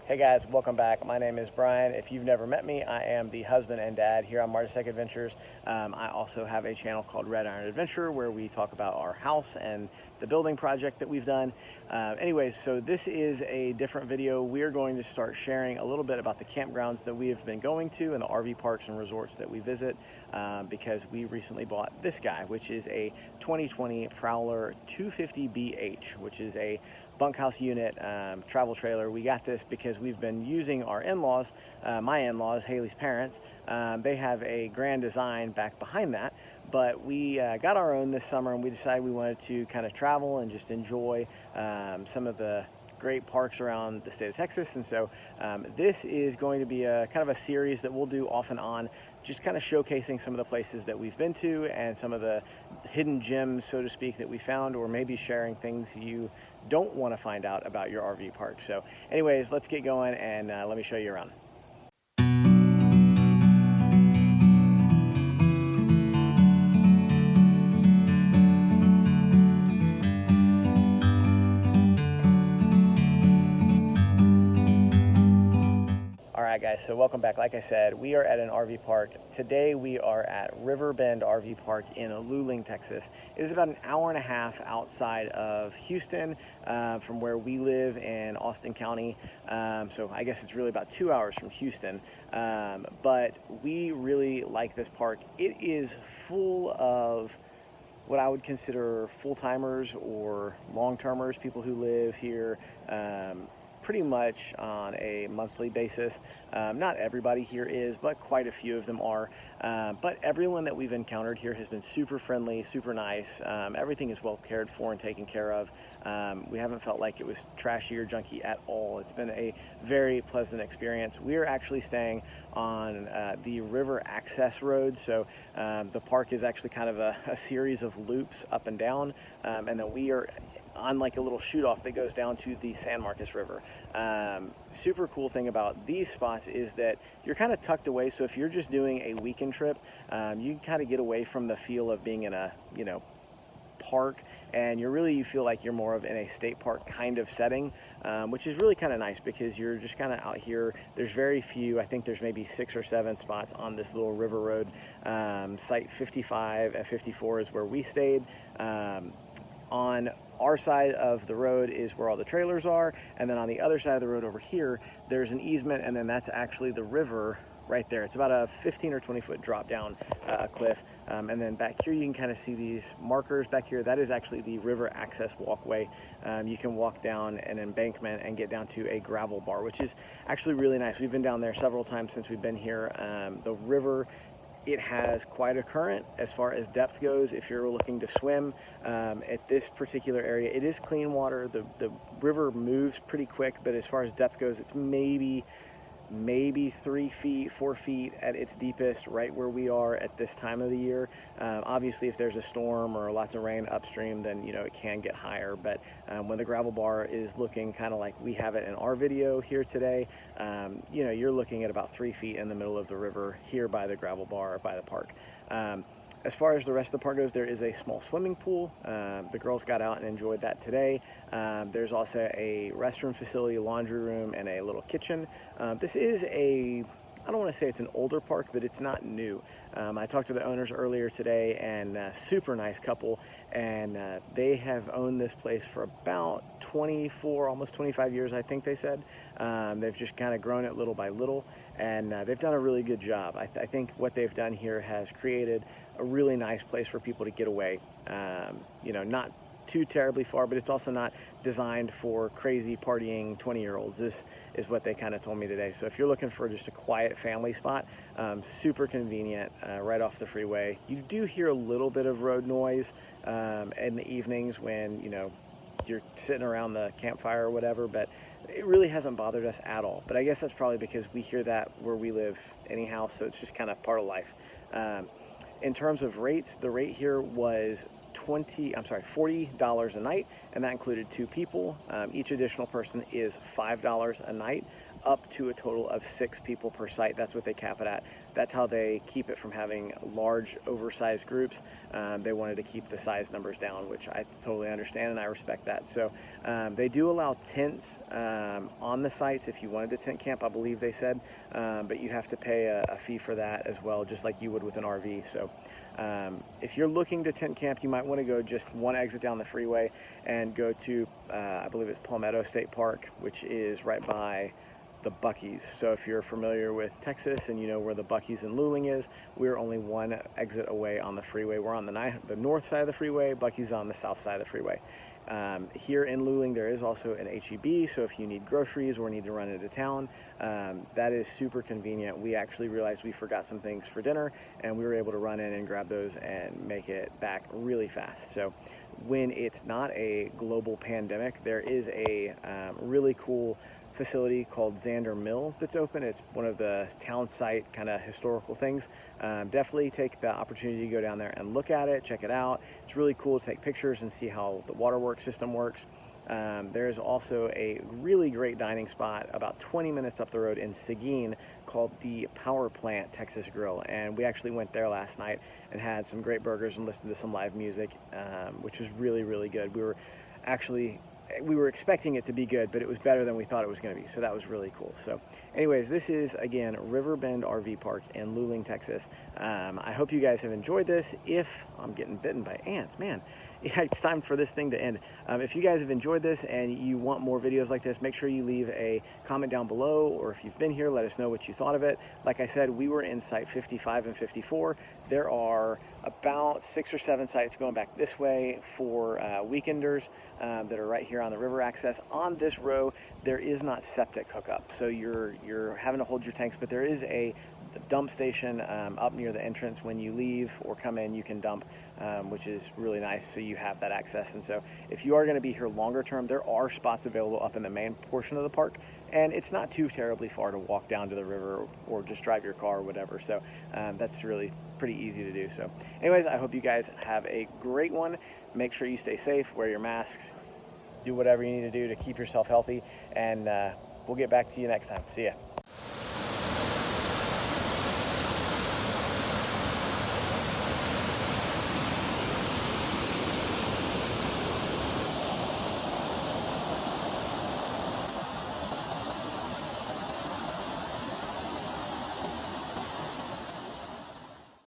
Hey guys, welcome back. My name is Brian. If you've never met me, I am the husband and dad here on Martisec Adventures. I also have a channel called Red Iron Adventure where we talk about our house and the building project that we've done. Anyways, so this is a different video. We're going to start sharing a little bit about the campgrounds that we have been going to and the RV parks and resorts that we visit because we recently bought this guy, which is a 2020 Prowler 250BH, which is a bunkhouse unit travel trailer. We got this because we've been using our in-laws, my in-laws, Haley's parents. They have a Grand Design back behind that, but we got our own this summer and we decided we wanted to kind of travel and just enjoy some of the great parks around the state of Texas. And so this is going to be a kind of a series that we'll do off and on, just kind of showcasing some of the places that we've been to and some of the hidden gems, so to speak, that we found, or maybe sharing things you don't want to find out about your RV park. So anyways, let's get going and let me show you around. Alright guys, so welcome back. Like I said, we are at an RV park. Today we are at Riverbend RV Park in Luling, Texas. It is about an hour and a half outside of Houston from where we live in Austin County. So I guess it's really about 2 hours from Houston. But we really like this park. It is full of what I would consider full-timers or long-termers, people who live here pretty much on a monthly basis. Not everybody here is, but quite a few of them are. But everyone that we've encountered here has been super friendly, super nice. Everything is well cared for and taken care of. We haven't felt like it was trashy or junky at all. It's been a very pleasant experience. We are actually staying on the river access road. So the park is actually kind of a series of loops up and down. And then we are on like a little shoot off that goes down to the San Marcos River. Super cool thing about these spots is that you're kind of tucked away. So if you're just doing a weekend trip, you can kind of get away from the feel of being in a, park, and you feel like you're more of in a state park kind of setting, which is really kind of nice because you're just kind of out here. There's very few, I think there's maybe 6 or 7 spots on this little river road. Site 55 and 54 is where we stayed. On our side of the road is where all the trailers are, and then on the other side of the road over here there's an easement, and then that's actually the river right there. It's about a 15 or 20 foot drop down a cliff, and then back here you can kind of see these markers back here. That is actually the river access walkway. You can walk down an embankment and get down to a gravel bar, which is actually really nice. We've been down there several times since we've been here. The river, it has quite a current as far as depth goes. If you're looking to swim at this particular area, it is clean water. The river moves pretty quick, but as far as depth goes, it's maybe 3 feet, 4 feet at its deepest right where we are at this time of the year. Obviously if there's a storm or lots of rain upstream, then it can get higher, but when the gravel bar is looking kind of like we have it in our video here today, you're looking at about 3 feet in the middle of the river here by the gravel bar, by the park. As far as the rest of the park goes, there is a small swimming pool. The girls got out and enjoyed that today. There's also a restroom facility, laundry room, and a little kitchen. This is I don't want to say it's an older park, but it's not new. I talked to the owners earlier today, and super nice couple, and they have owned this place for about 24, almost 25 years, I think they said. They've just kind of grown it little by little, and they've done a really good job. I think what they've done here has created a really nice place for people to get away. Not too terribly far, but it's also not designed for crazy partying 20-year-olds. This is what they kind of told me today. So if you're looking for just a quiet family spot, super convenient, right off the freeway. You do hear a little bit of road noise in the evenings when you're sitting around the campfire or whatever, but it really hasn't bothered us at all. But I guess that's probably because we hear that where we live anyhow, so it's just kind of part of life. In terms of rates, the rate here was $40 a night, and that included 2 people. Each additional person is $5 a night, up to a total of 6 people per site. That's what they cap it at. that's how they keep it from having large, oversized groups. They wanted to keep the size numbers down, which I totally understand and I respect that. So they do allow tents on the sites if you wanted to tent camp, I believe they said, but you have to pay a fee for that as well, just like you would with an RV. So if you're looking to tent camp, you might want to go just one exit down the freeway and go to, I believe it's Palmetto State Park, which is right by the Buc-ee's. So if you're familiar with Texas and you know where the Buc-ee's in Luling is, we're only one exit away on the freeway. We're on the north side of the freeway, Buc-ee's on the south side of the freeway. Here in Luling, there is also an H-E-B, so if you need groceries or need to run into town, that is super convenient. We actually realized we forgot some things for dinner, and we were able to run in and grab those and make it back really fast. So when it's not a global pandemic, there is a really cool facility called Xander Mill that's open. It's one of the town site kind of historical things. Definitely take the opportunity to go down there and look at it, check it out. It's really cool to take pictures and see how the waterworks system works. There's also a really great dining spot about 20 minutes up the road in Seguin called the Power Plant Texas Grill, and we actually went there last night and had some great burgers and listened to some live music, which was really, really good. We were expecting it to be good, but it was better than we thought it was going to be, so that was really cool. So anyways, this is, again, Riverbend RV Park in Luling, Texas. I hope you guys have enjoyed this. If I'm getting bitten by ants, man, it's time for this thing to end. If you guys have enjoyed this and you want more videos like this, make sure you leave a comment down below, or if you've been here, let us know what you thought of it. Like I said, we were in site 55 and 54. There are about 6 or 7 sites going back this way for weekenders that are right here on the river access. On this row, there is not septic hookup, so you're having to hold your tanks, but there is a dump station up near the entrance. When you leave or come in, you can dump, which is really nice, so you have that access. And so if you are going to be here longer term, there are spots available up in the main portion of the park, and it's not too terribly far to walk down to the river or just drive your car or whatever. So that's really pretty easy to do. So anyways, I hope you guys have a great one. Make sure you stay safe, wear your masks, do whatever you need to do to keep yourself healthy, and we'll get back to you next time. See ya.